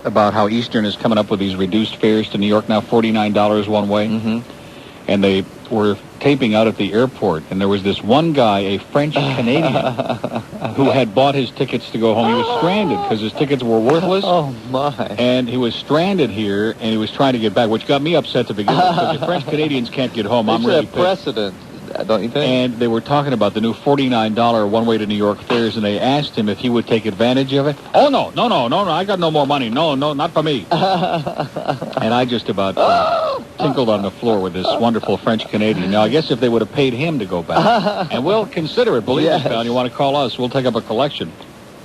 about how Eastern is coming up with these reduced fares to New York now, $49 one way. Mm-hmm. And they were taping out at the airport, and there was this one guy, a French Canadian, who had bought his tickets to go home. He was stranded because his tickets were worthless. Oh, my. And he was stranded here, and he was trying to get back, which got me upset to begin with, because the French Canadians can't get home. I'm really pissed. Precedent, don't you think? And they were talking about the new $49 one-way to New York fares, and they asked him if he would take advantage of it. Oh, no, I got no more money. No, not for me. And I just about tinkled on the floor with this wonderful French Canadian. Now, I guess if they would have paid him to go back, and we'll consider it, believe me, pal, you want to call us, we'll take up a collection.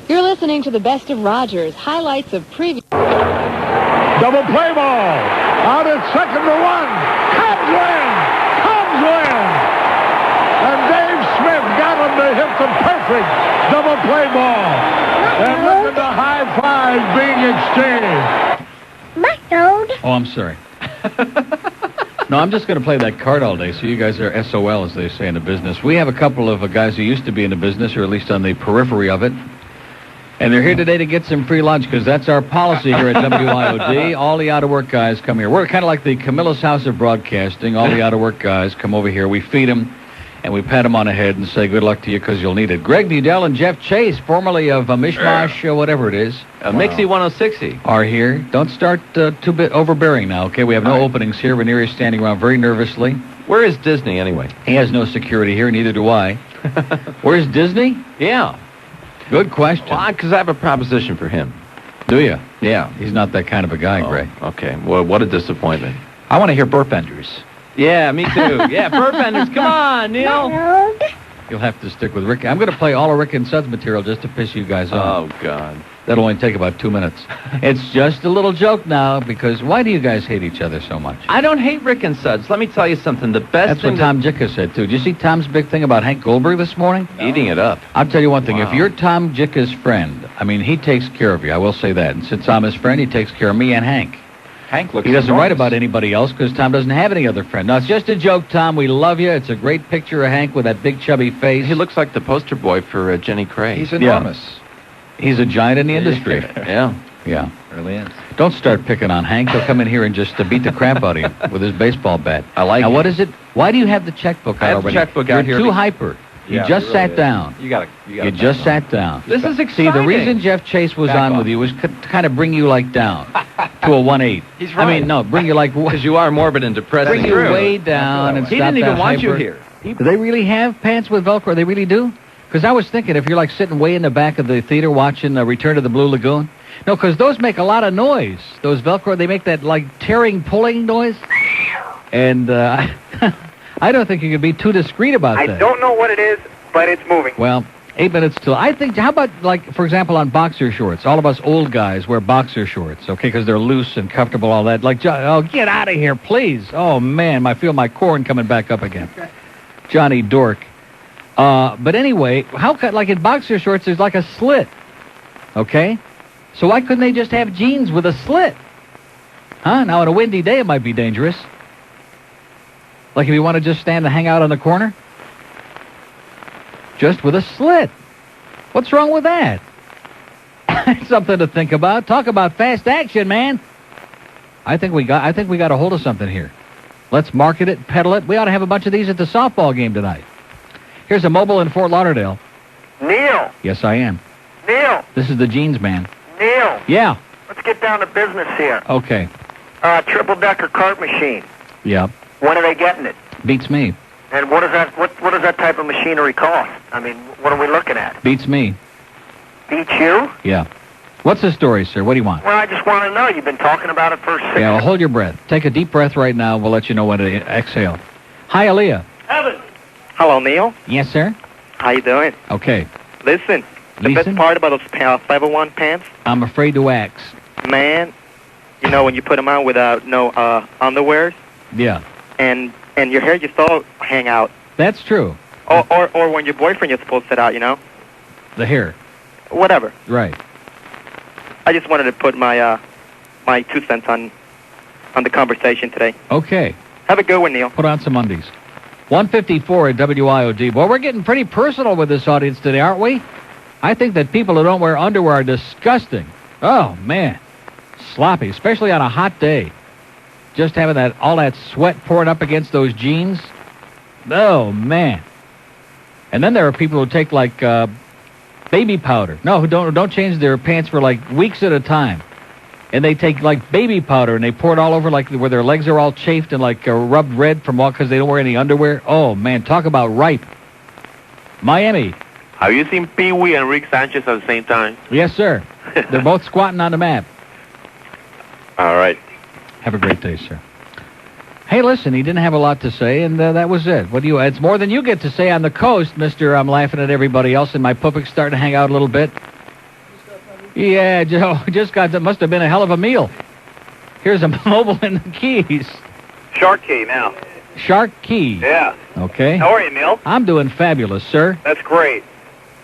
You're listening to the Best of Rogers, highlights of previous... Double play ball, out at second to one, Cubs win! And Dave Smith got him to hit the perfect double play ball. And look at the high five being exchanged. Oh, I'm sorry. No, I'm just going to play that card all day, so you guys are SOL, as they say in the business. We have a couple of guys who used to be in the business, or at least on the periphery of it. And they're here today to get some free lunch, because that's our policy here at WIOD. All the out-of-work guys come here. We're kind of like the Camilla's House of Broadcasting. All the out-of-work guys come over here. We feed them, and we pat them on the head and say good luck to you, because you'll need it. Greg Budell and Jeff Chase, formerly of Mishmash, whatever it is. Mixie 1060. Are here. Don't start too bit overbearing now, okay? We have no openings here. Veneer is standing around very nervously. Where is Disney, anyway? He has no security here, neither do I. Where's Disney? Yeah. Good question. Well, because I have a proposition for him. Do you? Yeah. He's not that kind of a guy, Greg. Okay. Well, what a disappointment. I want to hear burp enders. Yeah, me too. Yeah, burp enders. Come on, Neil. You'll have to stick with Rick. I'm going to play all of Rick and Sud's material just to piss you guys off. Oh, God. That'll only take about 2 minutes. It's just a little joke now, because why do you guys hate each other so much? I don't hate Rick and Suds. Let me tell you something. The best That's thing what Tom Jicka said, too. Did you see Tom's big thing about Hank Goldberg this morning? Eating it up. I'll tell you one thing. Wow. If you're Tom Jicka's friend, I mean, he takes care of you. I will say that. And since I'm his friend, he takes care of me and Hank. Hank looks He doesn't enormous. write about anybody else because Tom doesn't have any other friend. No, it's just a joke, Tom. We love you. It's a great picture of Hank with that big chubby face. He looks like the poster boy for Jenny Craig. He's enormous. He's a giant in the industry. Yeah. Yeah. Really is. Don't start picking on Hank. He'll come in here and just beat the crap out of you with his baseball bat. I like Now, it. what is it? Why do you have the checkbook out I have already? the checkbook You're out here. too hyper. You Yeah, just you sat really down. You got You just sat down. This is See, exciting. the reason Jeff Chase was Back on off. with you was to kind of bring you, like, down to a 1-8. He's I right. mean, no, bring you, like, Because you are morbid and depressed. bring you way down and He stop didn't even that want you hyper. here. Do they really have pants with Velcro? They really do? Because I was thinking if you're, like, sitting way in the back of the theater watching Return to the Blue Lagoon. No, because those make a lot of noise. Those Velcro, they make that, like, tearing, pulling noise. And I don't think you could be too discreet about that. I don't know what it is, but it's moving. Well, 8 minutes till. I think, how about, like, for example, on boxer shorts? All of us old guys wear boxer shorts, okay, because they're loose and comfortable, all that. Like, oh, get out of here, please. Oh, man, I feel my corn coming back up again. Johnny Dork. But anyway, how could, like, in boxer shorts, there's like a slit, okay? So why couldn't they just have jeans with a slit? Huh? Now, on a windy day, it might be dangerous. Like if you want to just stand and hang out on the corner? Just with a slit. What's wrong with that? Something to think about. Talk about fast action, man. I think we got a hold of something here. Let's market it, peddle it. We ought to have a bunch of these at the softball game tonight. Here's a mobile in Fort Lauderdale. Neil, Yes, I am. Neil, This is the jeans man. Neil, Yeah. let's get down to business here. Okay. Triple-decker cart machine. Yeah. When are they getting it? Beats me. And what does that type of machinery cost? I mean, what are we looking at? Beats me. Beat you? Yeah. What's the story, sir? What do you want? Well, I just want to know. You've been talking about it for 6 Yeah, well, hold your breath. Take a deep breath right now. We'll let you know when to exhale. Hi, Aaliyah. Hello, Neil. Yes, sir? How you doing? Okay. Listen, the best Listen? part about those 501 pants, I'm afraid to ax. man, you know when you put them on without no underwears, Yeah. and your hair just all hang out, That's true. or when your boyfriend you're supposed to sit out, you know, The hair. whatever. Right. I just wanted to put my my 2 cents on the conversation today. Okay. Have a good one, Neil. Put on some undies. 154 at WIOD. Well, we're getting pretty personal with this audience today, aren't we? I think that people who don't wear underwear are disgusting. Oh, man. sloppy, especially on a hot day. Just having all that sweat pouring up against those jeans. Oh, man. And then there are people who take, like, baby powder. No, who don't change their pants for, like, weeks at a time. And they take, like, baby powder, and they pour it all over, like, where their legs are all chafed and, like, rubbed red from all, because they don't wear any underwear. Oh, man, talk about ripe. Miami. Have you seen Pee Wee and Rick Sanchez at the same time? Yes, sir. They're both squatting on the map. All right. Have a great day, sir. Hey, listen, he didn't have a lot to say, and that was it. What do you? It's more than you get to say on the coast, Mister. I'm laughing at everybody else, and my pupik's starting to hang out a little bit. Yeah, Joe, that must have been a hell of a meal. Here's a mobile in the Keys. Shark Key now. Shark Key. Yeah. Okay. How are you, Neil? I'm doing fabulous, sir. That's great.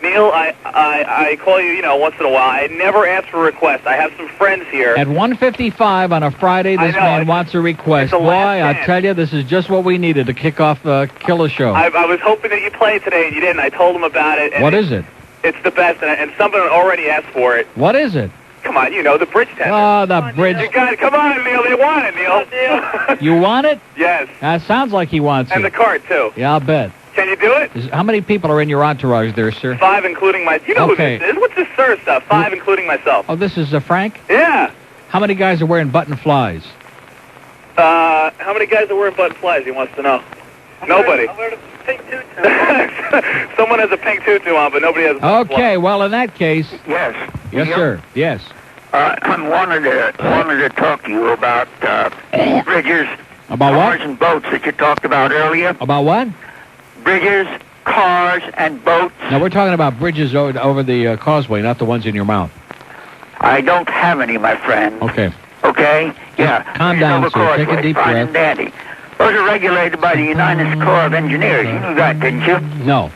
Neil, I call you, once in a while. I never ask for requests. I have some friends here. At 1:55 on a Friday, this man wants a request. Boy, I tell you, this is just what we needed to kick off Killer Show. I was hoping that you played today, and you didn't. I told him about it. And what is it? It's the best, and someone already asked for it. What is it? Come on, the bridge tender. Oh, the bridge. You got it. Come on, Neil. They want it, Neil. You want it? Yes. Sounds like he wants it. And the cart, too. Yeah, I'll bet. Can you do it? How many people are in your entourage there, sir? 5, including my... You know who this is. What's this sir stuff? 5, including myself. Oh, this is Frank? Yeah. How many guys are wearing button flies? How many guys are wearing button flies, he wants to know. Nobody. I'm wearing a pink tutu. Someone has a pink tutu on, but nobody has a button fly. Okay, well, in that case... Yes. Yes, sir. Yes. I wanted to talk to you about bridges, about cars, what? And boats that you talked about earlier. About what? Bridges, cars, and boats. No, we're talking about bridges over the causeway, not the ones in your mouth. I don't have any, my friend. Okay. Okay? Yeah. Calm down, sir. Take a deep fine breath. and dandy. Those are regulated by the United Corps of Engineers. You knew that, didn't you? No.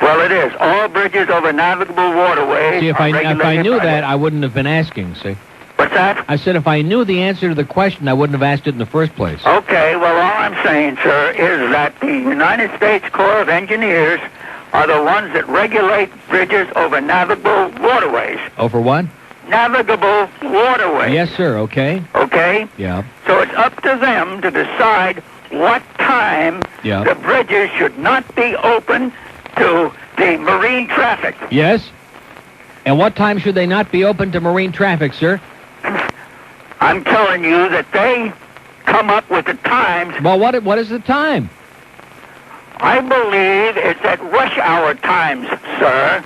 Well, it is. All bridges over navigable waterways. See, if I knew that, I wouldn't have been asking, see? What's that? I said if I knew the answer to the question, I wouldn't have asked it in the first place. Okay, well, all I'm saying, sir, is that the United States Corps of Engineers are the ones that regulate bridges over navigable waterways. Over what? Navigable waterways. Yes, sir, okay. Okay? Yeah. So it's up to them to decide what time the bridges should not be open to the marine traffic. Yes? And what time should they not be open to marine traffic, sir? I'm telling you that they come up with the times. Well, what is the time? I believe it's at rush hour times, sir,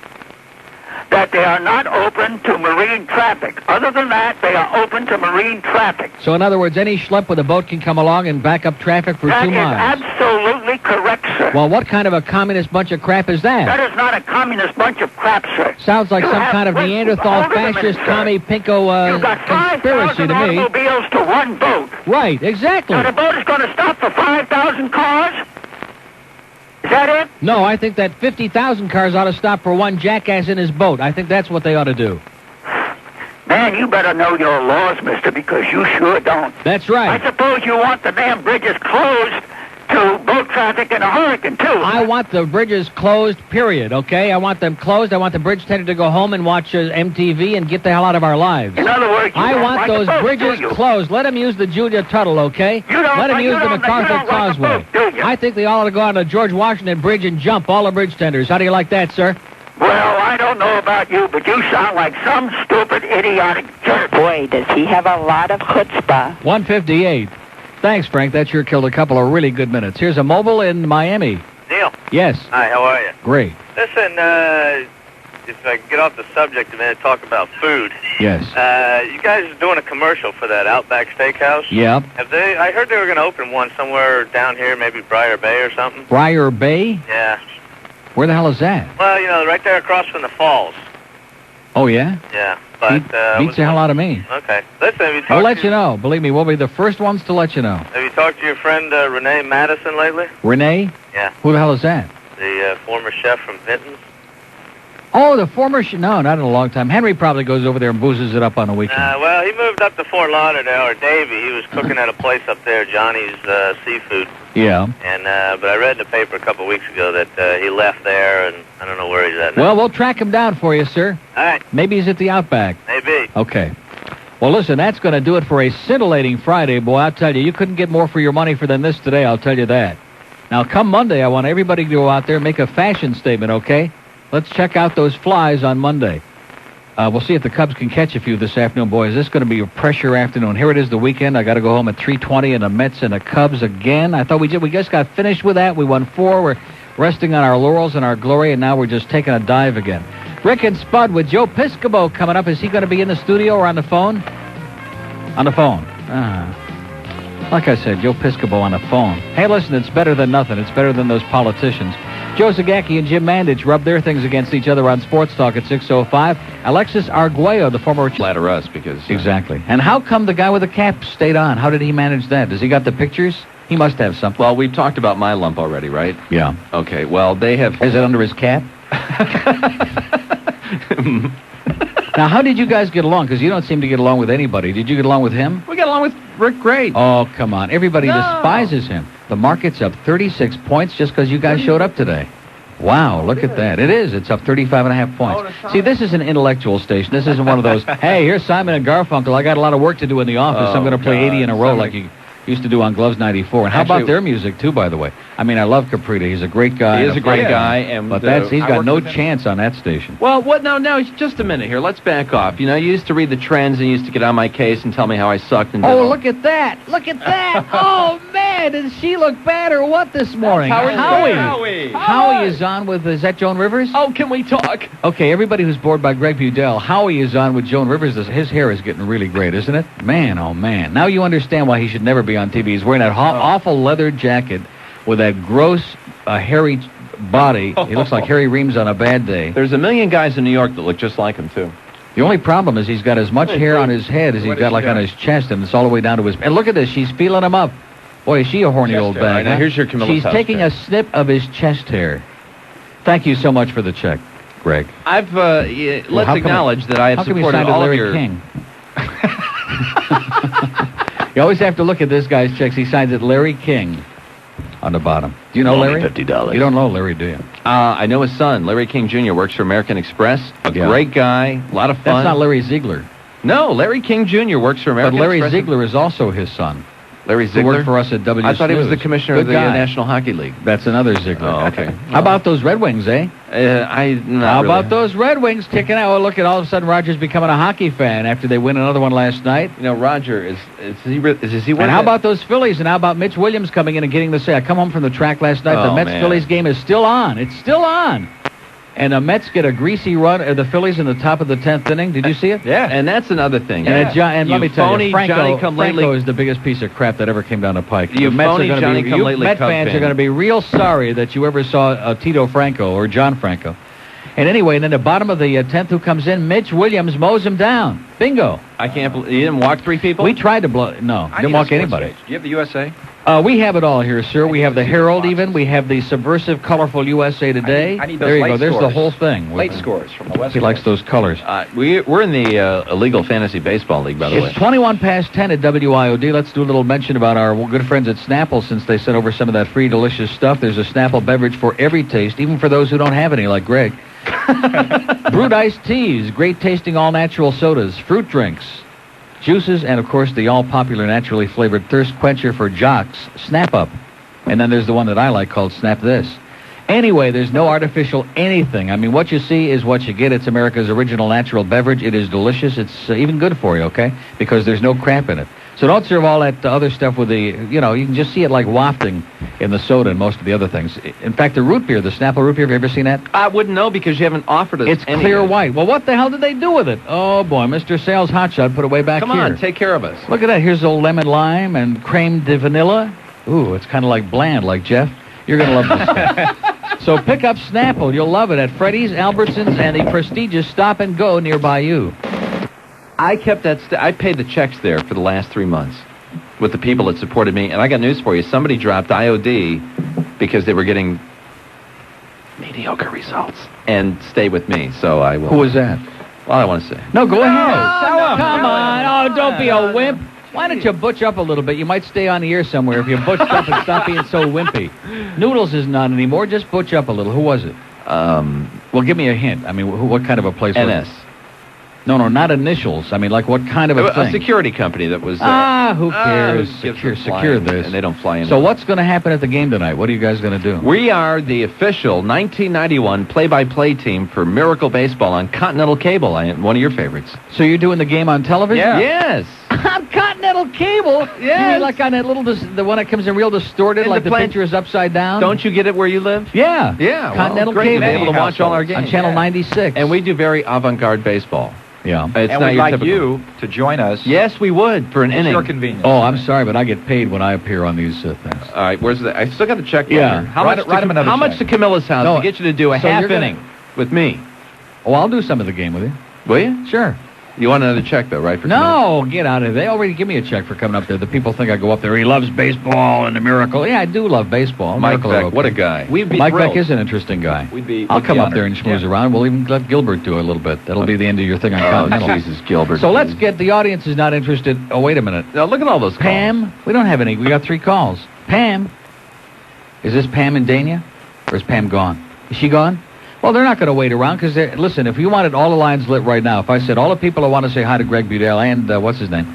that they are not open to marine traffic. Other than that, they are open to marine traffic. So, in other words, any schlep with a boat can come along and back up traffic for 2 miles. That is absolutely correct, sir. Well, what kind of a communist bunch of crap is that? That is not a communist bunch of crap, sir. Sounds like some kind of Neanderthal fascist commie pinko conspiracy to me. Automobiles to one boat. Right, exactly. So the boat is going to stop for 5,000 cars? Is that it? No, I think that 50,000 cars ought to stop for one jackass in his boat. I think that's what they ought to do. Man, you better know your laws, mister, because you sure don't. That's right. I suppose you want the damn bridges closed to boat traffic in a hurricane, too. I want the bridges closed, period, okay? I want them closed. I want the bridge tender to go home and watch MTV and get the hell out of our lives. In other words, I want those bridges closed. Let them use the Julia Tuttle, okay? Let them use the MacArthur Causeway. I think they ought to go on the George Washington Bridge and jump all the bridge tenders. How do you like that, sir? Well, I don't know about you, but you sound like some stupid, idiotic jerk. Boy, does he have a lot of chutzpah. 158. Thanks, Frank. That sure killed a couple of really good minutes. Here's a mobile in Miami. Neil. Yes. Hi, how are you? Great. Listen, if I can get off the subject a minute, talk about food. Yes. You guys are doing a commercial for that Outback Steakhouse. Yeah. I heard they were going to open one somewhere down here, maybe Briar Bay or something. Briar Bay? Yeah. Where the hell is that? Well, right there across from the falls. Oh, yeah? Yeah. But, beats the hell out of me. Okay. Listen, have you talked We'll let you know. Believe me, we'll be the first ones to let you know. Have you talked to your friend Renee Madison lately? Renee? Yeah. Who the hell is that? The former chef from Vinton's. Oh, the former no, not in a long time. Henry probably goes over there and boozes it up on a weekend. Well, he moved up to Fort Lauderdale, or Davey. He was cooking at a place up there, Johnny's Seafood. Yeah. And but I read in the paper a couple of weeks ago that he left there, and I don't know where he's at now. Well, we'll track him down for you, sir. All right. Maybe he's at the Outback. Maybe. Okay. Well, listen, that's going to do it for a scintillating Friday, boy. I'll tell you, you couldn't get more for your money than this today, I'll tell you that. Now, come Monday, I want everybody to go out there and make a fashion statement, okay? Let's check out those flies on Monday. We'll see if the Cubs can catch a few this afternoon, boys. This is going to be a pressure afternoon. Here it is, the weekend. I got to go home at 3:20, and the Mets and the Cubs again. I thought we just got finished with that. We won 4. We're resting on our laurels and our glory, and now we're just taking a dive again. Rick and Spud with Joe Piscopo coming up. Is he going to be in the studio or on the phone? On the phone. Like I said, Joe Piscopo on the phone. Hey, listen, it's better than nothing. It's better than those politicians. Joe Zagacki and Jim Mandich rub their things against each other on Sports Talk at 6:05. Alexis Arguello, the former... Flatter us because... Exactly. And how come the guy with the cap stayed on? How did he manage that? Does he got the pictures? He must have something. Well, we've talked about my lump already, right? Yeah. Okay, well, they have... Is it under his cap? Now, how did you guys get along? Because you don't seem to get along with anybody. Did you get along with him? We got along with Rick great. Oh, come on. Everybody despises him. The market's up 36 points just because you guys showed up today. Wow, look at that. It is. It's up 35.5 points. See, this is an intellectual station. This isn't one of those, hey, here's Simon and Garfunkel. I got a lot of work to do in the office. I'm going to play 80 in a row like you used to do on Gloves 94. And how about their music, too, by the way? I mean, I love Caprita. He's a great guy. He is a great guy. But he's got no chance on that station. Well, what? No, just a minute here. Let's back off. You know, you used to read the trends and you used to get on my case and tell me how I sucked. And look at that. Look at that. Oh, man. Did she look bad or what this morning? Howie is on with, is that Joan Rivers? Oh, can we talk? Okay, everybody who's bored by Greg Budell, Howie is on with Joan Rivers. His hair is getting really great, isn't it? Man, oh, man. Now you understand why he should never be on TV. He's wearing that awful leather jacket with that gross, hairy body. He looks like Harry Reams on a bad day. There's a million guys in New York that look just like him, too. The only problem is he's got as much hair on his head as he's got like on his chest, and it's all the way down to his... And look at this. She's feeling him up. Boy, is she a horny old bag. Now, here's your Camilla's She's taking a snip of his chest hair. Thank you so much for the check, Greg. Let's acknowledge that I have supported all of your... King? You always have to look at this guy's checks. He signs it Larry King on the bottom. Do you know Larry? $50. You don't know Larry, do you? I know his son, Larry King Jr., works for American Express. A great guy, a lot of fun. That's not Larry Ziegler. No, Larry King Jr. works for American Express. But Larry Express. Ziegler is also his son. Larry Ziegler? Who worked for us at W. I thought he was the commissioner of the National Hockey League. That's another Ziegler. Oh, okay. How about those Red Wings, eh? How about those Red Wings kicking out? Well, look at all of a sudden Roger's becoming a hockey fan after they win another one last night. You know, Roger, is he And how about those Phillies? And how about Mitch Williams coming in and getting the say? I come home from the track last night. The Mets-Phillies game is still on. It's still on. And the Mets get a greasy run at the Phillies in the top of the 10th inning. Did you see it? Yeah. And that's another thing. And let me tell you, Franco Johnny-come-lately is the biggest piece of crap that ever came down the pike. You phony Johnny-come-lately Met fans are going to be real sorry that you ever saw Tito Franco or John Franco. And anyway, and then the bottom of the 10th, who comes in? Mitch Williams mows him down. Bingo. I can't believe you didn't walk 3 people? We tried to blow... No, didn't walk anybody. Do you have the USA? We have it all here, sir. We have the Herald even. We have the subversive, colorful USA Today. I need those there you late go. There's the scores. whole thing. Late scores from the West He likes those colors. We're in the illegal fantasy baseball league, by the way. It's 21 past 10 at WIOD. Let's do a little mention about our good friends at Snapple, since they sent over some of that free, delicious stuff. There's a Snapple beverage for every taste, even for those who don't have any, like Greg. Brewed iced teas, great tasting all-natural sodas, fruit drinks, juices, and, of course, the all-popular naturally flavored thirst quencher for jocks, Snap Up. And then there's the one that I like called Snap This. Anyway, there's no artificial anything. I mean, what you see is what you get. It's America's original natural beverage. It is delicious. It's even good for you, okay? Because there's no crap in it. So don't serve all that other stuff with the, you can just see it like wafting in the soda and most of the other things. In fact, the root beer, the Snapple root beer, have you ever seen that? I wouldn't know because you haven't offered us It's any clear of it. white. Well, what the hell did they do with it? Oh, boy, Mr. Sales Hotshot put it way back Come here. on, take care of us. Look at that. Here's old lemon lime and creme de vanilla. Ooh, it's kind of like bland, like Jeff. You're going to love this stuff. So pick up Snapple. You'll love it at Freddy's, Albertsons, and the prestigious Stop and Go nearby you. I kept that. I paid the checks there for the last 3 months with the people that supported me. And I got news for you. Somebody dropped IOD because they were getting mediocre results and stay with me. So I will. Who was that? Well, I want to say. No, go ahead. Come on. Oh, don't be a wimp. Why don't you butch up a little bit? You might stay on the air somewhere if you butched up and stop being so wimpy. Noodles is not anymore. Just butch up a little. Who was it? Well, give me a hint. I mean, what kind of a place was it? NS. No, not initials. I mean, like what kind of a thing? A security company that was... who cares? Secure this. And they don't fly in. So what's going to happen at the game tonight? What are you guys going to do? We are the official 1991 play-by-play team for Miracle Baseball on Continental Cable, one of your favorites. So you're doing the game on television? Yeah. Yes. On Continental Cable? Yes. You mean like on that little, the one that comes in real distorted, like the picture is upside down? Don't you get it where you live? Yeah. Yeah. Continental great Cable. to be able to watch all our games. On Channel 96. And we do very avant-garde baseball. Yeah. It's and not we'd your like typical. you to join us. Yes, we would, for an inning. Your convenience. Oh, I'm sorry, but I get paid when I appear on these things. All right, where's the... I still got the check. Yeah. How Write much him another How much check. to Camilla's house to get you to do a half inning with me? Oh, I'll do some of the game with you. Will you? Sure. You want another check, though, right? For No, get out of there. They already give me a check for coming up there. The people think I go up there. He loves baseball and the Miracle. Yeah, I do love baseball. Mike Miracle Beck, what a guy. Mike Beck is an interesting guy. I'll come up there and schmooze around. We'll even let Gilbert do a little bit. That'll be the end of your thing on Continental. Jesus, Gilbert. So let's get... The audience is not interested... Oh, wait a minute. Now, look at all those calls. Pam? We don't have any. We got 3 calls. Pam? Is this Pam and Dania? Or is Pam gone? Is she gone? Well, they're not going to wait around because, listen, if you wanted all the lines lit right now, if I said all the people I want to say hi to Greg Budell and, what's his name?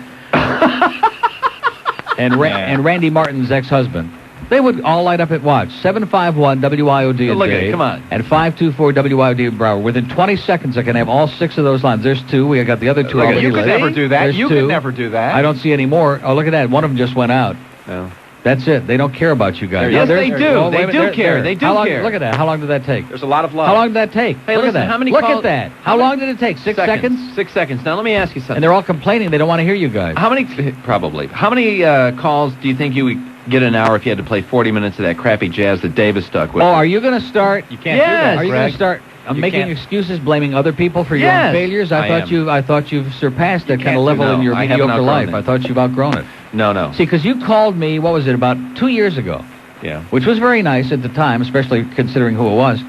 and Randy Martin's ex-husband, they would all light up at watch. 751 WIOD Look at it, come on. And 524 WIOD Broward. Within 20 seconds, I can have all 6 of those lines. There's 2. We got the other 2 already You could lit. never do that. There's You 2. could never do that. I don't see any more. Oh, look at that. One of them just went out. No. That's it. They don't care about you guys. Yes, they do. They do care. They do care. Look at that. How long did that take? There's a lot of love. How long did that take? Hey, look listen, at that. how many Look calls- at that. How long did it take? 6 seconds? 6 seconds. Now, let me ask you something. And they're all complaining. They don't want to hear you guys. How many... Probably. How many calls do you think you would get an hour if you had to play 40 minutes of that crappy jazz that Davis stuck with? Oh, are you going to start... You can't do that, Are you going to start making can't. excuses, blaming other people for your own failures? I thought you've surpassed that kind of level in your mediocre life. I thought you've outgrown it. No. See, because you called me, what was it, about 2 years ago? Yeah. Which was very nice at the time, especially considering who it was.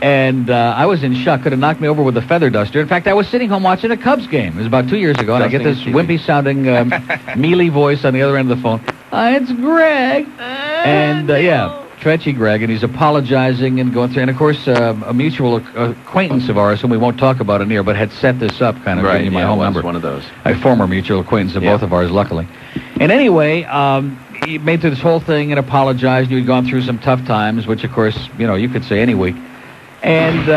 And I was in shock. Could have knocked me over with a feather duster. In fact, I was sitting home watching a Cubs game. It was about 2 years ago, and I get this wimpy-sounding mealy voice on the other end of the phone. It's Greg. And, Tretchy Greg, and he's apologizing and going through. And, of course, a mutual acquaintance of ours, whom we won't talk about in here, but had set this up, kind of giving you my home number. One of those. A former mutual acquaintance of both of ours, luckily. And anyway... he made through this whole thing and apologized. You had gone through some tough times, which, of course, you could say any week. And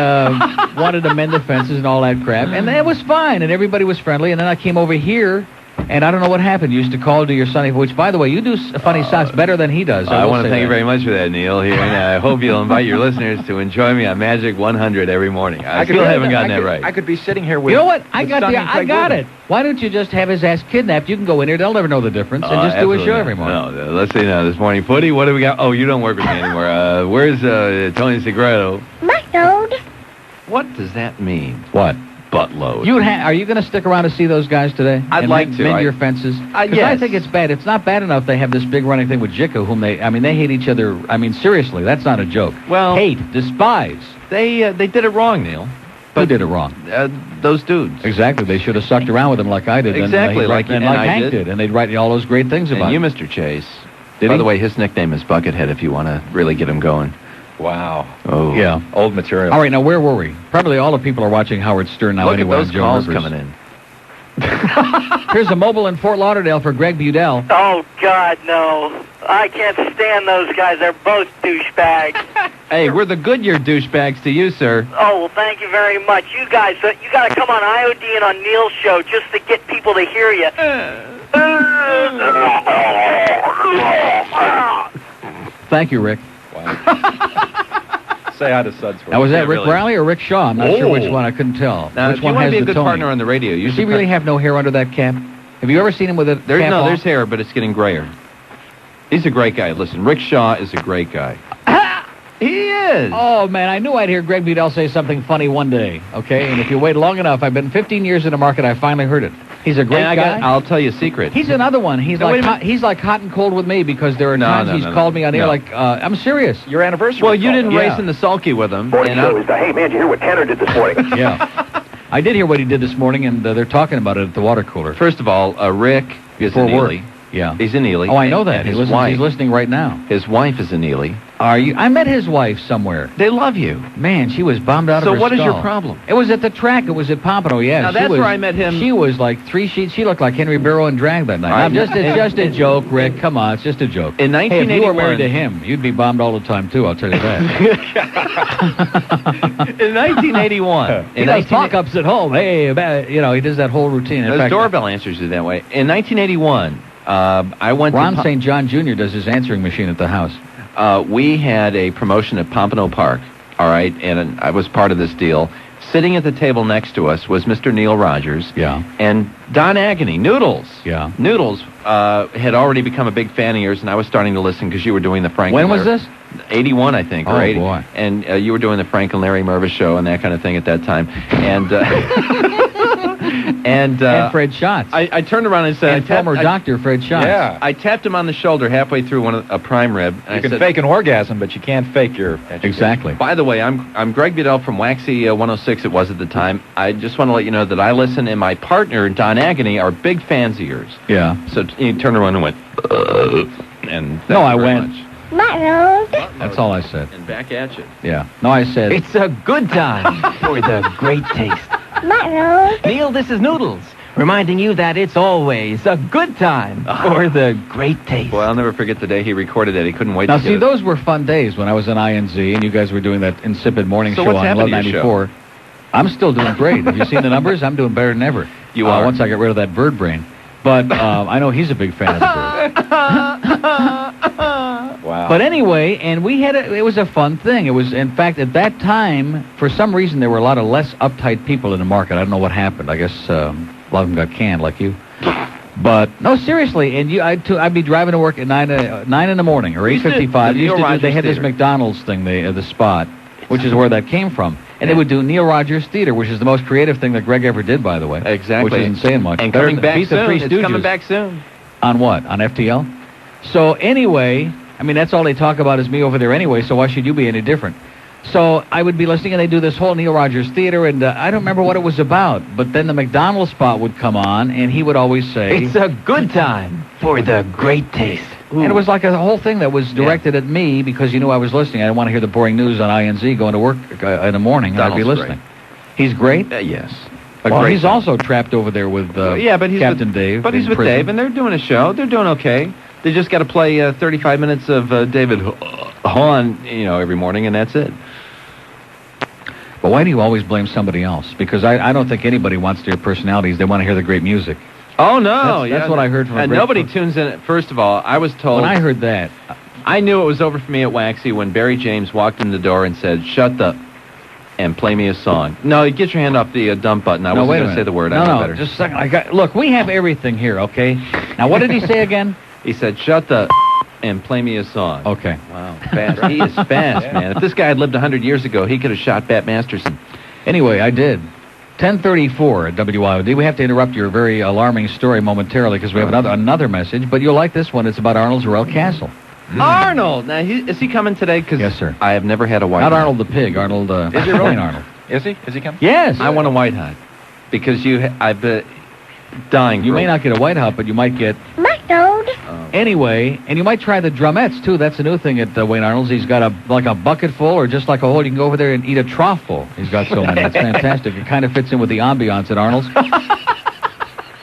wanted to mend the fences and all that crap. And that was fine, and everybody was friendly. And then I came over here, and I don't know what happened. You used to call to your son, which, by the way, you do funny socks better than he does. I want to thank you very much for that, Neil. Here, and I hope you'll invite your listeners to enjoy me on Magic 100 every morning. I still haven't gotten that right. I could be sitting here with... You know what? I got it. Why don't you just have his ass kidnapped? You can go in here. They'll never know the difference. And just do a show every morning. No, let's see now. This morning, Footy, what do we got? Oh, you don't work with me anymore. Where's Tony Segredo? Buttload. What does that mean? What? Buttload. Are you going to stick around to see those guys today? I'd like to. Mend your fences? Because I think it's bad. It's not bad enough they have this big running thing with Jicka, whom they hate each other. I mean, seriously, that's not a joke. Well... Hate, despise. They did it wrong, Neil. Who did it wrong? Those dudes. Exactly. They should have sucked around with him like I did. Exactly. Like Hank did. And they'd write all those great things about you, him. Mr. Chase. By the way, his nickname is Buckethead if you want to really get him going. Wow. Oh. Yeah. Old material. All right, now where were we? Probably all the people are watching Howard Stern now. Look anyway. at those calls coming in. Here's a mobile in Fort Lauderdale for Greg Budell. Oh, God, no. I can't stand those guys. They're both douchebags. Hey, we're the Goodyear douchebags to you, sir. Oh, well, thank you very much. You guys, you got to come on IOD and on Neil's show just to get people to hear you. Thank you, Rick. Say hi to Sudsworth. Now, was that Rick Riley or Rick Shaw? I'm not sure which one. I couldn't tell. Now, which if one you want has to be a the good Tony? partner on the radio, you Does he really have no hair under that cap? Have you ever seen him with a cap on? There's hair, but it's getting grayer. He's a great guy. Listen, Rick Shaw is a great guy. He is. Oh, man, I knew I'd hear Greg Budell say something funny one day, okay? And if you wait long enough, I've been 15 years in the market, I finally heard it. He's a great guy. I'll tell you a secret. He's another one. He's like hot and cold with me because there are times he's called me on air like, I'm serious. Your anniversary. Well, you didn't race in the sulky with him. Morning show is the, hey, man, did you hear what Tanner did this morning? Yeah. I did hear what he did this morning, and they're talking about it at the water cooler. First of all, Rick is in Ely. Yeah. He's in Ely. Oh, I know that. And He's listening right now. His wife is in Ely. Are you? I met his wife somewhere. They love you. Man, she was bombed out of her So what is skull. your problem? It was at the track. It was at Pompano, yeah. Now, She that's was, where I met him. She was like 3 sheets. She looked like Henry Barrow in drag that night. All right. It's just a joke, Rick. Come on, it's just a joke. In Hey, if you were 1981 married to him, you'd be bombed all the time, too, I'll tell you that. In 1981. He does talk-ups at home. Hey, he does that whole routine. In Those fact, doorbell answers are that way. In 1981, I went Ron to... St. John Jr. does his answering machine at the house. We had a promotion at Pompano Park, all right, and I was part of this deal. Sitting at the table next to us was Mr. Neil Rogers. Yeah. And Don Agony, Noodles. Yeah. Noodles had already become a big fan of yours, and I was starting to listen because you were doing the Frank... When was this? 81, I think, or Oh, 80. boy. And you were doing the Frank and Larry Mervis show and that kind of thing at that time. And... and Fred Schatz. I turned around and said... And former doctor Fred Schatz. Yeah. I tapped him on the shoulder halfway through a prime rib. And You I can said, fake an orgasm, but you can't fake your education. Exactly. By the way, I'm Greg Budell from Waxy 106. It was at the time. I just want to let you know that I listen, and my partner Don Agony are big fans of yours. Yeah. So he turned around and went, and No, I very went. much. That's all I said. And back at you. Yeah. No, I said... It's a good time for the great taste. Neil, this is Noodles, reminding you that it's always a good time for the great taste. Boy, I'll never forget the day he recorded that. He couldn't wait Now, to see, get it. those were fun days when I was in INZ and you guys were doing that insipid morning So show what's on happened Love to your 94. I'm still doing great. Have you seen the numbers? I'm doing better than ever. You are. Once I get rid of that bird brain. But I know he's a big fan of the bird. Wow. But anyway, and it was a fun thing. It was, in fact, at that time, for some reason, there were a lot of less uptight people in the market. I don't know what happened. I guess a lot of them got canned, like you. But no, seriously, and I'd be driving to work at 9 in the morning or 8:55. They had this McDonald's thing, the spot, which is where that came from. And they would do Neil Rogers Theater, which is the most creative thing that Greg ever did, by the way. Exactly. Which isn't saying much. And Better coming than back beat the soon. Three It's Stooges. coming back soon. On what? On FTL? So anyway, I mean, that's all they talk about is me over there anyway, so why should you be any different? So I would be listening, and they do this whole Neil Rogers Theater, and I don't remember what it was about, but then the McDonald's spot would come on, and he would always say... It's a good time for the great taste. And it was like a whole thing that was directed at me because you knew I was listening. I didn't want to hear the boring news on INZ going to work in the morning, and I'd be Donald's listening. He's great? Yes. Well, he's also trapped over there with but he's Captain with, Dave. But he's in with prison. Dave, and they're doing a show. They're doing okay. They just got to play 35 minutes of David Hahn, every morning, and that's it. But why do you always blame somebody else? Because I don't think anybody wants to hear personalities. They want to hear the great music. Oh, no. That's what I heard from a And great nobody person. tunes in. First of all, I was told... When I heard that... I knew it was over for me at Waxy when Barry James walked in the door and said, "Shut the... and play me a song." No, get your hand off the dump button. I wasn't wait a going to say minute. the word. No, I know no, better. just a second. Look, we have everything here, okay? Now, what did he say again? He said, "Shut the... and play me a song." Okay. Wow. Fast. He is fast, man. If this guy had lived 100 years ago, he could have shot Bat Masterson. Anyway, I did. 10:34 at WIOD. We have to interrupt your very alarming story momentarily because we have another message, but you'll like this one. It's about Arnold's Royal Castle. Arnold! Now, is he coming today? Cause Yes, sir. I have never had a white Not hot. Arnold the pig. Arnold, Is he really? plain Arnold. Is he? Is he coming? Yes. I want a white hot. Because I've been dying You for may it. not get a white hot, but you might get... McDonald. Anyway, and you might try the drumettes, too. That's a new thing at Wayne Arnold's. He's got a bucket full or just like a hole. You can go over there and eat a trough full. He's got so many. It's fantastic. It kind of fits in with the ambiance at Arnold's.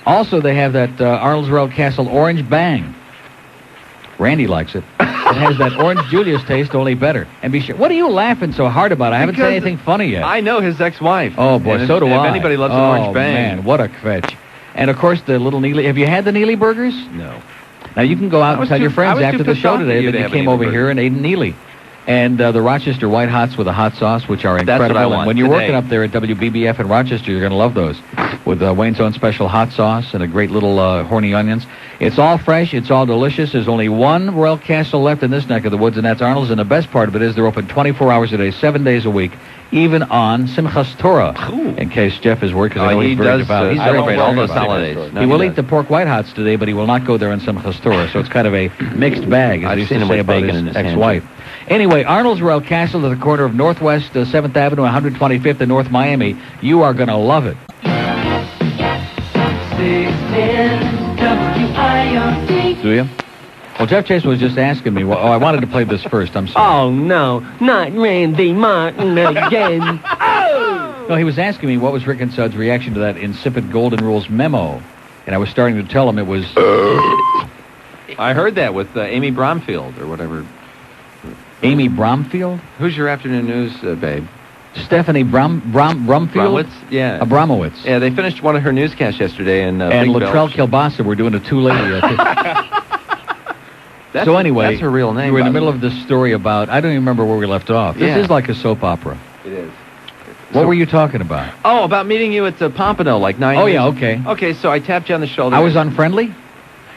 Also, they have that Arnold's Royal Castle Orange Bang. Randy likes it. It has that Orange Julius taste, only better. And be sure. What are you laughing so hard about? I haven't said anything funny yet. I know his ex-wife. Oh, boy, And so do if I. anybody loves an Oh, Orange Bang. man, what a fetch. And, of course, the little Neely. Have you had the Neely burgers? No. Now, you can go out and tell your friends after the show today that you came over here and ate Neely. And the Rochester White Hots with a hot sauce, which are That's what incredible. I And want when you're today. working up there at WBBF in Rochester, you're going to love those. With Wayne's own special hot sauce and a great little horny onions. It's all fresh. It's all delicious. There's only one Royal Castle left in this neck of the woods, and that's Arnold's. And the best part of it is they're open 24 hours a day, 7 days a week, even on Simchas Torah. In case Jeff is worried, because I know he he's very does devout. He's very celebrate all devout those about it. holidays. No, he will does. eat the pork White Hots today, but he will not go there on Simchas Torah. So it's kind of a mixed bag, as I've he used seen to him say with about bacon in his his ex-wife. Anyway, Arnold's Royal Castle at the corner of Northwest 7th Avenue and 125th in North Miami. You are going to love it. 610 WIOD. Do you? Well, Jeff Chase was just asking me. Well, I wanted to play this first. I'm sorry. Oh, no. Not Randy Martin again. No, he was asking me what was Rick and Sud's reaction to that insipid Golden Rules memo. And I was starting to tell him it was... I heard that with Amy Bromfield or whatever. Amy Bromfield? Who's your afternoon news, babe? Stephanie Bromfield? Bromwitz? Yeah. Bromowitz. Yeah, they finished one of her newscasts yesterday. And Latrell Kilbasa were doing a two-lady... So anyway, that's her real name. You were in the middle of this story about... I don't even remember where we left off. This is like a soap opera. It is. What were you talking about? Oh, about meeting you at Pompano like 9 years. Oh, yeah, okay. Okay, so I tapped you on the shoulder. I was unfriendly?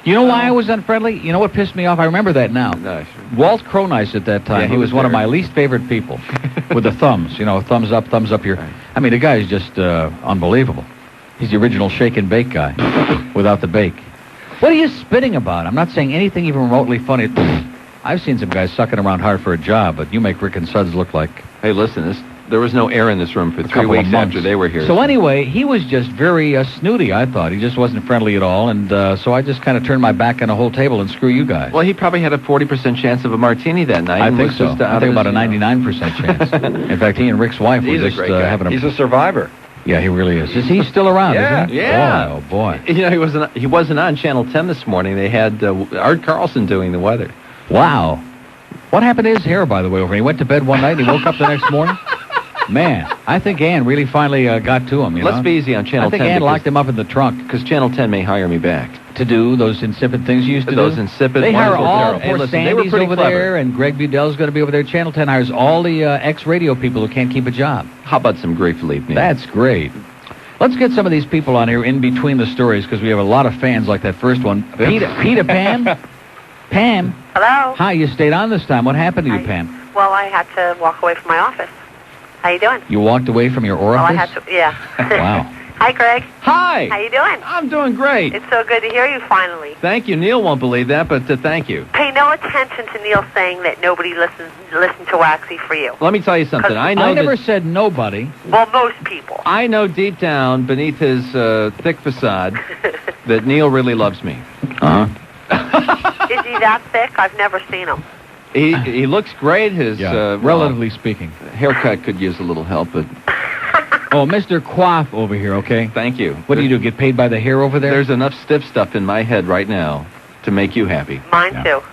You know why I was unfriendly? You know what pissed me off? I remember that now. No, sure. Walt Cronice at that time, he was one of my least favorite people. With the thumbs, thumbs up here. Right. I mean, the guy is just unbelievable. He's the original shake and bake guy without the bake. What are you spitting about? I'm not saying anything even remotely funny. I've seen some guys sucking around hard for a job, but you make Rick and Suds look like... Hey, listen, there was no air in this room for 3 weeks after they were here. So anyway, he was just very snooty, I thought. He just wasn't friendly at all, and so I just kind of turned my back on the whole table and screw you guys. Well, he probably had a 40% chance of a martini that night. I think so. I think about a 99% chance. In fact, he and Rick's wife were just having a... He's a survivor. Yeah, he really is. Is he still around? Yeah. Isn't he? Yeah. Oh, boy. He wasn't on Channel 10 this morning. They had Art Carlson doing the weather. Wow. What happened to his hair, by the way? He went to bed one night and he woke up the next morning? Man, I think Ann really finally got to him, Let's be easy on Channel 10. I think Ann locked him up in the trunk. Because Channel 10 may hire me back. To do those insipid things you used to do? Those insipid... They hire all poor poor Sandy's over there, and Greg Budell's going to be over there. Channel 10 hires all the ex-radio people who can't keep a job. How about some grief relief, Neil? That's great. Let's get some of these people on here in between the stories, because we have a lot of fans like that first one. Peter Pam? Pam? Hello? Hi, you stayed on this time. What happened to you, Pam? Well, I had to walk away from my office. How you doing? You walked away from your orifice? Oh, I had to, yeah. Wow. Hi, Greg. Hi. How you doing? I'm doing great. It's so good to hear you finally. Thank you. Neil won't believe that, but thank you. Pay no attention to Neil saying that nobody listens to Waxy for you. Let me tell you something. I never said nobody. Well, most people. I know deep down, beneath his thick facade, that Neil really loves me. Uh-huh. Is he that thick? I've never seen him. He looks great. His relatively speaking, haircut could use a little help, but... Oh, Mr. Quaff over here, okay? Thank you. What do you do, get paid by the hair over there? There's enough stiff stuff in my head right now to make you happy. Mine too.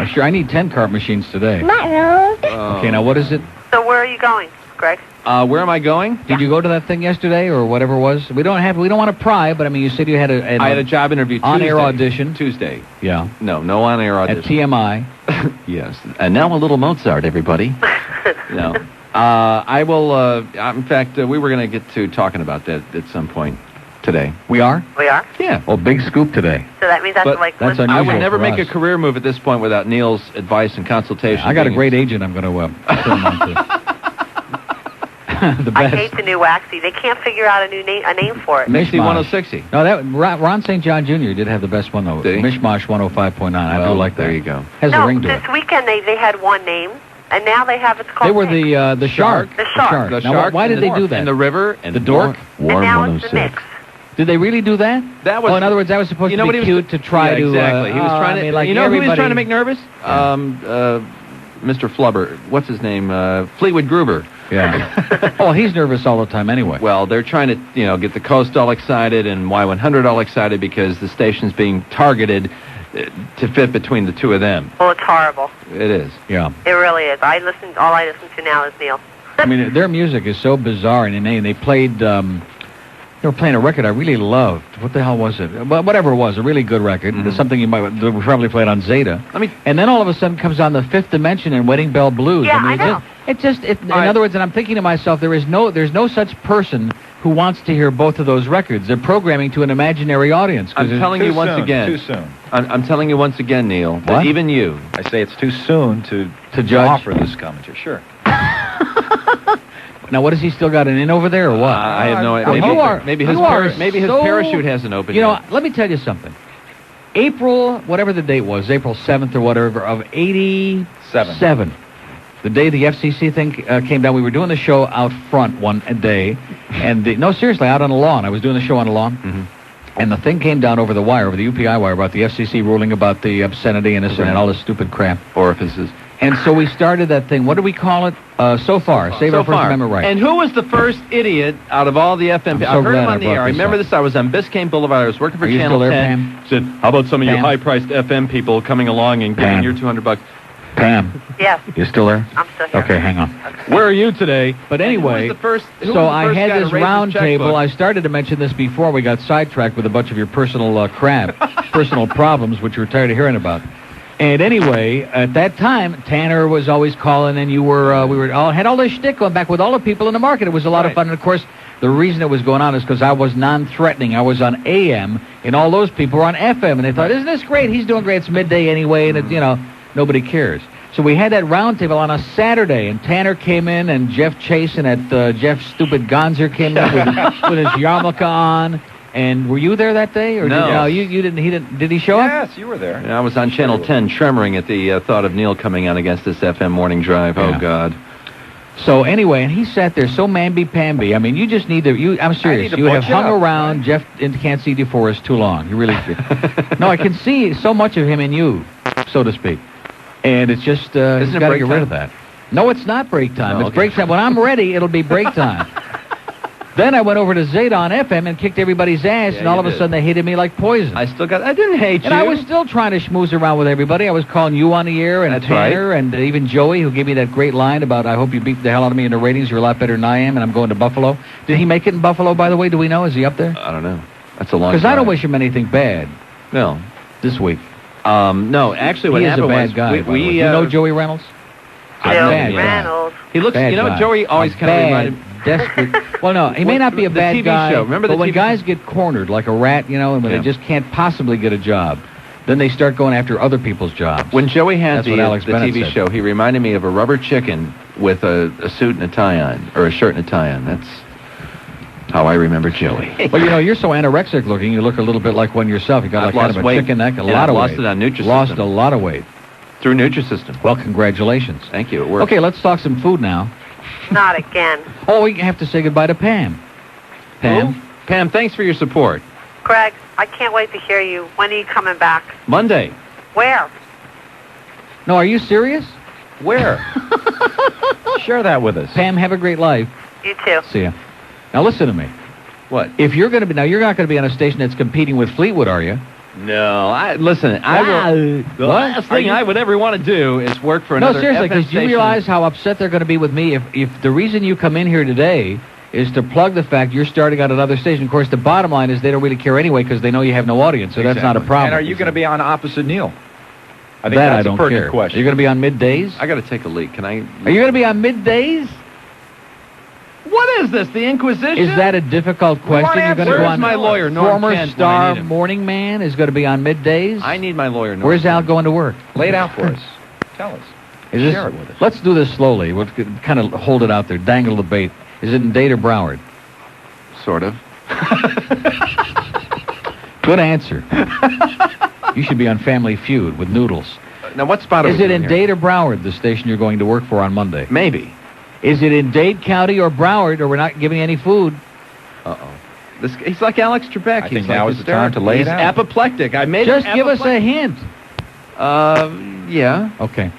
Sure, I need 10 cart machines today. Oh. Okay, now what is it? So where are you going, Greg? Where am I going? Did you go to that thing yesterday or whatever it was? We don't want to pry, but I mean, you said you had I had a job interview Tuesday. On-air audition. Tuesday. Yeah. No on-air audition. At TMI. Yes. And now a little Mozart, everybody. No. I will, in fact, we were going to get to talking about that at some point today. We are? We are? Yeah. Well, big scoop today. So that means that's that's I unusual would never for make us. a career move at this point without Neil's advice and consultation. I got a great agent I'm going to turn him on to. The best. I hate the new Waxy. They can't figure out a name for it. Mixie 1060. No, that Ron St. John Jr. did have the best one, though. Mishmash 105.9. I do like that. There you go. Has a ring to this it. weekend they had one name, and now they have it's called. They were the shark. The shark. The now, shark. Why did they do that? And the river and the dork. And now it's the mix. Did they really do that? That was. Oh, in other words, that was supposed to be cute to try to. Exactly. He was trying to. like you know who he was trying to everybody- make nervous? Mr. Flubber. What's his name? Fleetwood Gruber. Yeah. Oh, he's nervous all the time anyway. Well, they're trying to, get the Coast all excited and Y100 all excited because the station's being targeted to fit between the two of them. Well, it's horrible. It is. Yeah. It really is. All I listen to now is Neil. I mean, their music is so bizarre and inane. They played, they were playing a record I really loved. What the hell was it? Well, whatever it was, a really good record. Mm-hmm. Something we probably played on Zeta. And then all of a sudden comes on the Fifth Dimension and Wedding Bell Blues. Yeah, I know. In other words, and I'm thinking to myself, there's no such person who wants to hear both of those records. They're programming to an imaginary audience. I'm telling you once again. Too soon. I'm telling you once again, Neil, that even you. I say it's too soon to judge? offer this commentary. Sure. Now, what has he still got an in over there, or what? I have no idea. Maybe his parachute hasn't opened yet. Let me tell you something. April, whatever the date was, April 7th or whatever, of 87. The day the FCC thing came down, we were doing the show out front one day. And no, seriously, out on the lawn. I was doing the show on the lawn. Mm-hmm. And the thing came down over the wire, over the UPI wire, about the FCC ruling about the obscenity and this and all this stupid crap. Orifices. And so we started that thing. What do we call it? So far. Save our First Amendment right. And who was the first idiot out of all the FM? I heard him on the air. I remember this. I was on Biscayne Boulevard. I was working for Channel 10. Said, how about some of you high-priced FM people coming along and giving your $200? Pam. Yes. You still there? I'm still here. Okay, hang on. Where are you today? But anyway, so I had this round table. I started to mention this before we got sidetracked with a bunch of your personal crap, personal problems, which you were tired of hearing about. And anyway, at that time, Tanner was always calling, and you were, we were all had all this shtick going back with all the people in the market. It was a lot of fun, and of course, the reason it was going on is because I was non-threatening. I was on AM, and all those people were on FM, and they thought, "Isn't this great? He's doing great. It's midday anyway, and it, nobody cares." So we had that round table on a Saturday, and Tanner came in, and Jeff Chase and that Jeff stupid Gonzer came in with his yarmulke on. And were you there that day? Or no. You didn't. He didn't. Did he show up? Yes, you were there. I was on Channel 10 tremoring at the thought of Neil coming on against this FM morning drive. Yeah. Oh, God. So anyway, and he sat there so mamby-pamby. I mean, you just need to... I'm serious. You have hung around Jeff in Can't See DeForest too long. You really... No, I can see so much of him in you, so to speak. And it's just... he's got to get rid of that. No, it's not break time. It's break time. When I'm ready, it'll be break time. Then I went over to Zeta on FM and kicked everybody's ass, and all of a sudden they hated me like poison. I didn't hate you. And I was still trying to schmooze around with everybody. I was calling you on the air, and Tanner, and even Joey, who gave me that great line about, "I hope you beat the hell out of me in the ratings. You're a lot better than I am, and I'm going to Buffalo." Did he make it in Buffalo, by the way? Do we know? Is he up there? I don't know. That's a long time. Because I don't wish him anything bad. No. This week. No, actually what happened was... He is a bad guy. You know Joey Reynolds? Joey Reynolds. He looks... Bad Joey always kind of reminded... Desperate. Well, no, he may not be a bad TV guy. Show. Remember but when TV guys get cornered like a rat, and when they just can't possibly get a job, then they start going after other people's jobs. When Joey had the TV show, he reminded me of a rubber chicken with a suit and a tie on, or a shirt and a tie on. That's how I remember Joey. Well, you're so anorexic looking. You look a little bit like one yourself. You got like kind of a chicken neck, a lot of weight. Lost it on Nutrisystem. Lost a lot of weight through Nutrisystem. Well, congratulations. Thank you. It worked. Okay, let's talk some food now. Not again. Oh, we have to say goodbye to Pam. Pam? Pam, thanks for your support. Greg, I can't wait to hear you. When are you coming back? Monday. Where? No, are you serious? Where? Share that with us. Pam, have a great life. You too. See ya. Now listen to me. What? If you're going to be... Now, you're not going to be on a station that's competing with Fleetwood, are you? No, listen, the last thing I would ever want to do is work for another No, seriously, FM because you realize how upset they're going to be with me if the reason you come in here today is to plug the fact you're starting on another station. Of course, the bottom line is they don't really care anyway because they know you have no audience, so that's not a problem. And are you going to be on opposite Neil? I think that that's I don't a pertinent care. question. You're going to be on middays? I got to take a leak. Can I... Are you going to be on middays? What is this, the Inquisition? Is that a difficult question? You're going to go on... my lawyer, Norm Former Kent, star morning man is going to be on middays? I need my lawyer, Norm. Where's Al going to work? Lay it out for us. Tell us. Share it with us. Let's do this slowly. We'll kind of hold it out there, dangle the bait. Is it in Dade or Broward? Sort of. Good answer. You should be on Family Feud with Noodles. Now, what spot is it in Dade or Broward, the station you're going to work for on Monday? Maybe. Is it in Dade County or Broward, or we're not giving any food? Uh-oh. He's like Alex Trebek. I think now is the time to lay it out. He's apoplectic. I made Just give us a hint. Yeah. Okay.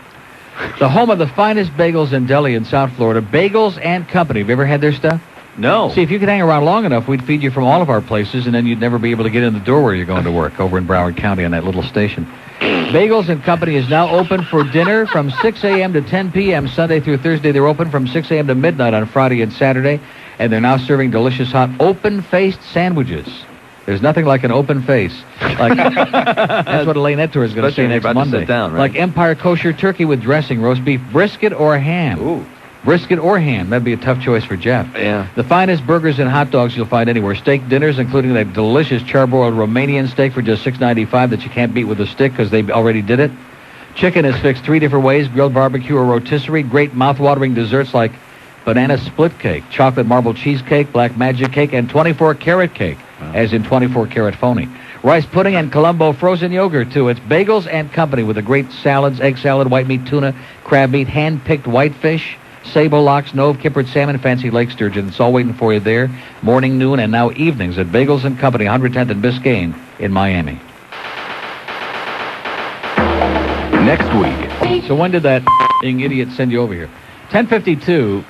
The home of the finest bagels and deli in South Florida, Bagels and Company. Have you ever had their stuff? No. See, if you could hang around long enough, we'd feed you from all of our places, and then you'd never be able to get in the door where you're going to work over in Broward County on that little station. Bagels and Company is now open for dinner from 6 a.m. to 10 p.m. Sunday through Thursday. They're open from 6 a.m. to midnight on Friday and Saturday, and they're now serving delicious hot open-faced sandwiches. There's nothing like an open face. Like that's what Elaine Etor is going to say next Monday. Sit down, right? Like Empire Kosher turkey with dressing, roast beef, brisket or ham. Ooh. Brisket or ham. That'd be a tough choice for Jeff. Yeah. The finest burgers and hot dogs you'll find anywhere. Steak dinners, including that delicious charbroiled Romanian steak for just $6.95 that you can't beat with a stick because they already did it. Chicken is fixed 3 different ways, grilled barbecue or rotisserie. Great mouth-watering desserts like banana split cake, chocolate marble cheesecake, black magic cake, and 24-karat cake, as in 24-karat phony. Rice pudding and Colombo frozen yogurt, too. It's Bagels and Company with the great salads, egg salad, white meat tuna, crab meat, hand-picked whitefish, sable lox, Nove, kippered salmon, fancy lake sturgeon. It's all waiting for you there. Morning, noon, and now evenings at Bagels and Company, 110th and Biscayne in Miami. Next week. So when did that idiot send you over here? 10:52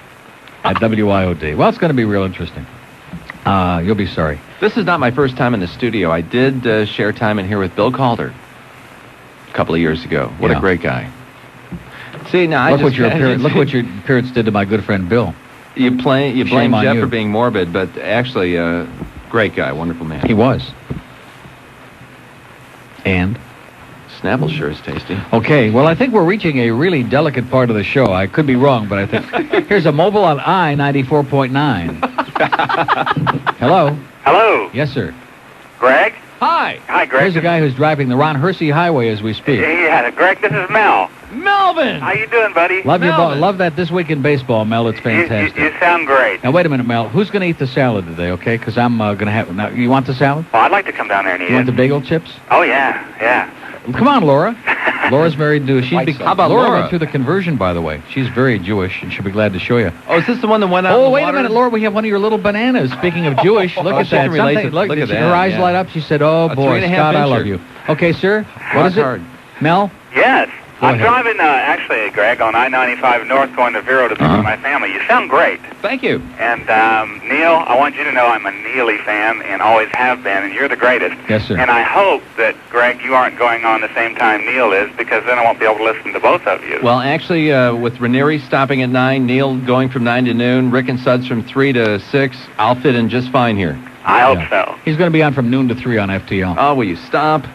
at WIOD. Well, it's going to be real interesting. You'll be sorry. This is not my first time in the studio. I did share time in here with Bill Calder a couple of years ago. What a great guy. See, now look what your appearance did to my good friend Bill. You blame Jeff for being morbid, but actually, great guy, wonderful man. He was. And? Snapple sure is tasty. Okay, well, I think we're reaching a really delicate part of the show. I could be wrong, but I think... Here's a mobile on I-94.9. Hello? Hello? Yes, sir. Greg? Hi. Hi, Greg. Here's a guy who's driving the Ron Hersey Highway as we speak. Yeah, Greg, this is Mel. Melvin! How you doing, buddy? Love that This Week in Baseball, Mel. It's fantastic. You sound great. Now, wait a minute, Mel. Who's going to eat the salad today, okay? Because I'm going to have... Now, you want the salad? Well, I'd like to come down there and eat You want the bagel chips? Oh, yeah, yeah. Come on, Laura. Laura's married to... How about Laura? Laura? Went through the conversion, by the way. She's very Jewish, and she'll be glad to show you. Oh, is this the one that went out? Oh, wait a minute, Laura. We have one of your little bananas. Speaking of Jewish, look at that. Look at that. Her eyes light up. She said, "Oh boy, Scott, I love you." Okay, sir. What is it? Mel? Yes. I'm driving, actually, Greg, on I-95 North going to Vero to visit my family. You sound great. Thank you. And, Neil, I want you to know I'm a Neely fan and always have been, and you're the greatest. Yes, sir. And I hope that, Greg, you aren't going on the same time Neil is, because then I won't be able to listen to both of you. Well, actually, with Ranieri stopping at 9, Neil going from 9 to noon, Rick and Suds from 3 to 6, I'll fit in just fine here. I hope so. He's going to be on from noon to 3 on FTL. Oh, will you stop?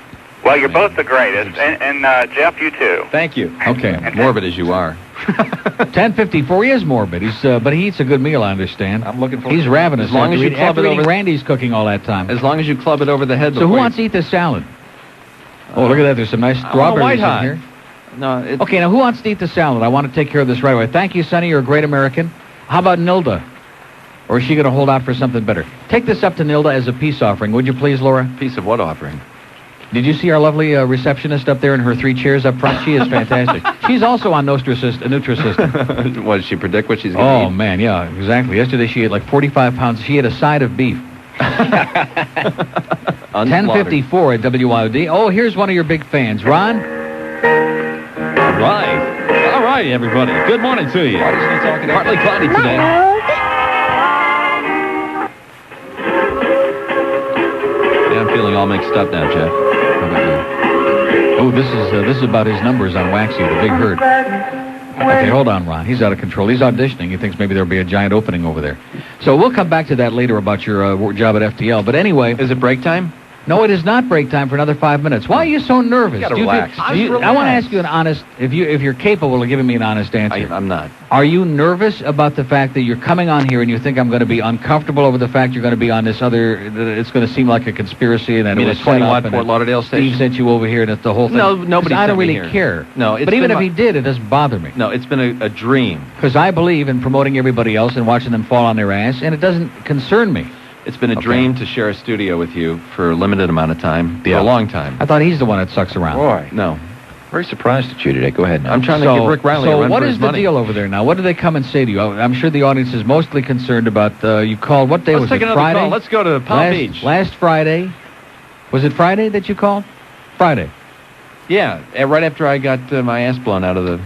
Well, you're both the greatest, and Jeff, you too. Thank you. Okay. Morbid as you are. 10:54. He is morbid. But he eats a good meal, I understand. I'm looking for. He's ravenous. As long as you club after it eating over. Randy's cooking all that time. As long as you club it over the head. So who wants to eat this salad? Oh, look at that. There's some nice strawberries in here. No. Okay, now who wants to eat the salad? I want to take care of this right away. Thank you, Sonny. You're a great American. How about Nilda? Or is she going to hold out for something better? Take this up to Nilda as a peace offering, would you please, Laura? Piece of what offering? Did you see our lovely receptionist up there in her 3 chairs up front? She is fantastic. She's also on Nutrisystem. What, did she predict what she's going to eat? Oh, man, yeah, exactly. Yesterday she ate like 45 pounds. She ate a side of beef. 10:54 at WIOD. Oh, here's one of your big fans. Ron? Right. All right, everybody. Good morning to you. Partly cloudy today. Yeah, I'm feeling all mixed up now, Jeff. Oh, this is about his numbers on Waxy, the big herd. Okay, hold on, Ron. He's out of control. He's auditioning. He thinks maybe there'll be a giant opening over there. So we'll come back to that later about your job at FTL. But anyway... Is it break time? No, it is not break time for another 5 minutes. Why are you so nervous? You gotta relax. I want to ask you an honest... If you're capable of giving me an honest answer. I'm not. Are you nervous about the fact that you're coming on here and you think I'm going to be uncomfortable over the fact you're going to be on this other... It's going to seem like a conspiracy and that it was set up and Fort Lauderdale station? Steve sent you over here and it's the whole thing. No, nobody I don't sent me really here. care. No, it's but even been if he did, it doesn't bother me. No, it's been a dream. Because I believe in promoting everybody else and watching them fall on their ass, and it doesn't concern me. It's been a dream to share a studio with you for a limited amount of time, for a long time. I thought he's the one that sucks around. Boy. No. Very surprised at you today. Go ahead now. I'm trying to give Rick Riley a run what for is his the money. deal over there now? What do they come and say to you? I'm sure the audience is mostly concerned about, you called, what day was it? Let's take another Friday? call. Let's go to Palm Beach. Last Friday. Was it Friday that you called? Friday. Yeah, right after I got my ass blown out of the...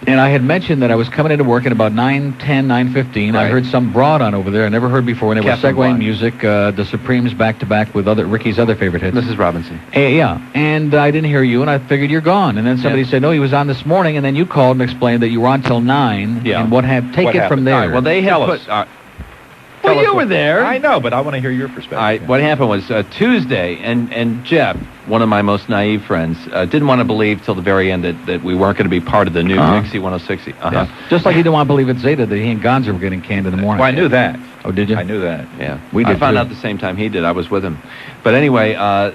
And I had mentioned that I was coming into work at about 9:10, 9:15. I heard some broad on over there I never heard before, and they were segueing music, the Supremes back-to-back with Ricky's other favorite hits. Mrs. Robinson. Yeah, and I didn't hear you, and I figured you're gone. And then somebody said, no, he was on this morning, and then you called and explained that you were on till 9, and what happened from there. All right, well, they had put... well, you were there. I know, but I want to hear your perspective. All right, what happened was Tuesday, and Jeff, one of my most naive friends, didn't want to believe till the very end that we weren't going to be part of the new Dixie 106. Yeah. Just like he didn't want to believe at Zeta that he and Gonzo were getting canned in the morning. Well, I knew that. Oh, did you? I knew that. Yeah. We did I found too. out the same time he did. I was with him. But anyway,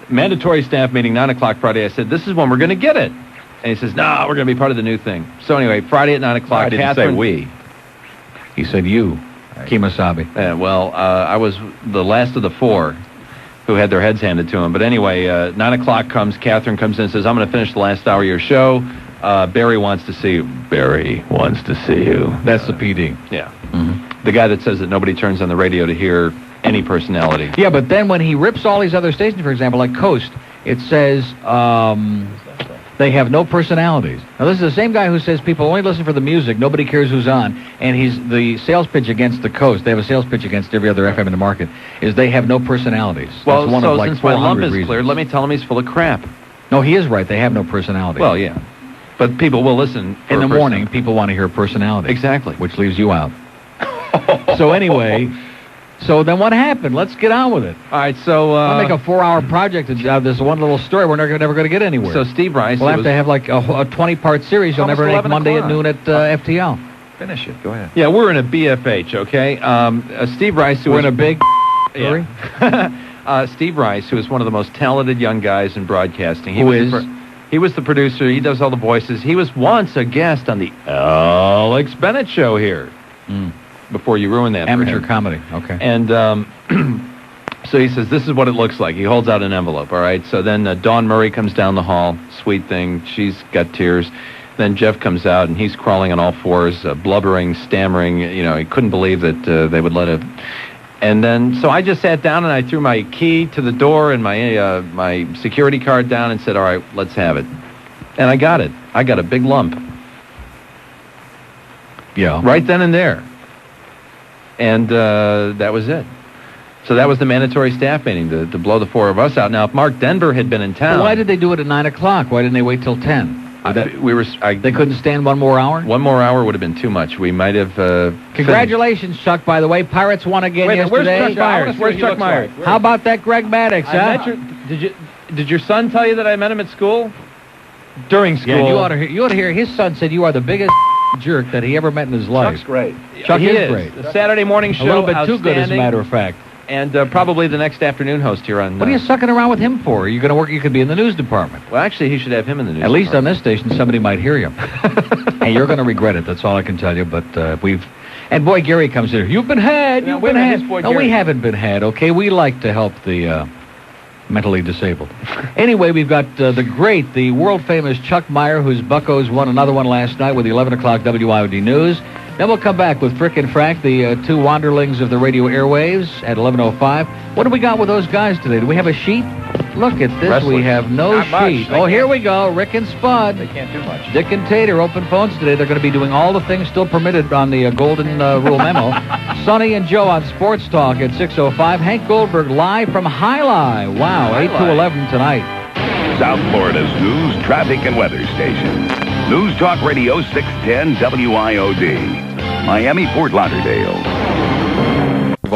mandatory staff meeting, 9 o'clock Friday. I said, this is when we're going to get it. And he says, no, we're going to be part of the new thing. So anyway, Friday at 9 o'clock. I didn't say we. He said you. Kemosabe. Well, I was the last of the 4 who had their heads handed to him. But anyway, 9 o'clock comes, Catherine comes in and says, I'm going to finish the last hour of your show. Barry wants to see you. Barry wants to see you. That's the PD. Yeah. Mm-hmm. The guy that says that nobody turns on the radio to hear any personality. Yeah, but then when he rips all these other stations, for example, like Coast, it says they have no personalities. Now, this is the same guy who says people only listen for the music, nobody cares who's on, and he's the sales pitch against the Coast. They have a sales pitch against every other FM in the market, is they have no personalities. Well, That's one so of like since my lump is reasons. cleared, let me tell him he's full of crap. No, he is right. They have no personality. Well, yeah. But people will listen. In the morning, people want to hear personality. Exactly. Which leaves you out. So anyway, so then what happened? Let's get on with it. All right, so... I'll make a 4-hour project out of this one little story. We're never going to get anywhere. So Steve Rice... We'll have to have like a 20-part series you'll never make Monday at noon at FTL. Finish it. Go ahead. Yeah, we're in a BFH, okay? Steve Rice... We're in a big... story? Steve Rice, who is one of the most talented young guys in broadcasting. He was the producer. He does all the voices. He was once a guest on the Alex Bennett Show here. Before you ruin that. Amateur comedy. Okay. And so he says, this is what it looks like. He holds out an envelope, all right? So then Dawn Murray comes down the hall. Sweet thing. She's got tears. Then Jeff comes out, and he's crawling on all fours, blubbering, stammering. You know, he couldn't believe that they would let it. And then, so I just sat down, and I threw my key to the door and my security card down and said, all right, let's have it. And I got it. I got a big lump. Yeah. Right then and there. And that was it. So that was the mandatory staff meeting to blow the 4 of us out. Now, if Mark Denver had been in town... Well, why did they do it at 9 o'clock? Why didn't they wait till 10? They couldn't stand one more hour? One more hour would have been too much. We might have... Congratulations, Chuck, by the way. Pirates won again yesterday. Where's Chuck Myers? Where's Chuck Myers? How about that Greg Maddox, Did your son tell you that I met him at school? During school. Yeah, you ought to hear. His son said you are the biggest jerk that he ever met in his life. Chuck's great. Chuck is great. The Saturday morning show, a little bit too good, as a matter of fact. And probably the next afternoon host here on... What are you sucking around with him for? Are you going to work? You could be in the news department. Well, actually, he should have him in the news At least on department. this station, somebody might hear you. And you're going to regret it. That's all I can tell you. But we've... And boy, Gary comes in. You've been had. You've been had. No, we haven't been had, okay? We like to help the mentally disabled. Anyway, we've got the world-famous Chuck Meyer, whose Buccos won another one last night with the 11 o'clock WIOD News. Then we'll come back with Frick and Frack, the two wanderlings of the radio airwaves at 11:05. What do we got with those guys today? Do we have a sheet? Look at this. Wrestling. We have no sheet. Oh, here we go. Rick and Spud. They can't do much. Dick and Tater open phones today. They're going to be doing all the things still permitted on the Golden Rule memo. Sonny and Joe on Sports Talk at 6:05. Hank Goldberg live from Highline. Wow, 8 to 11 tonight. South Florida's news, traffic, and weather station. News Talk Radio 610 WIOD. Miami, Fort Lauderdale.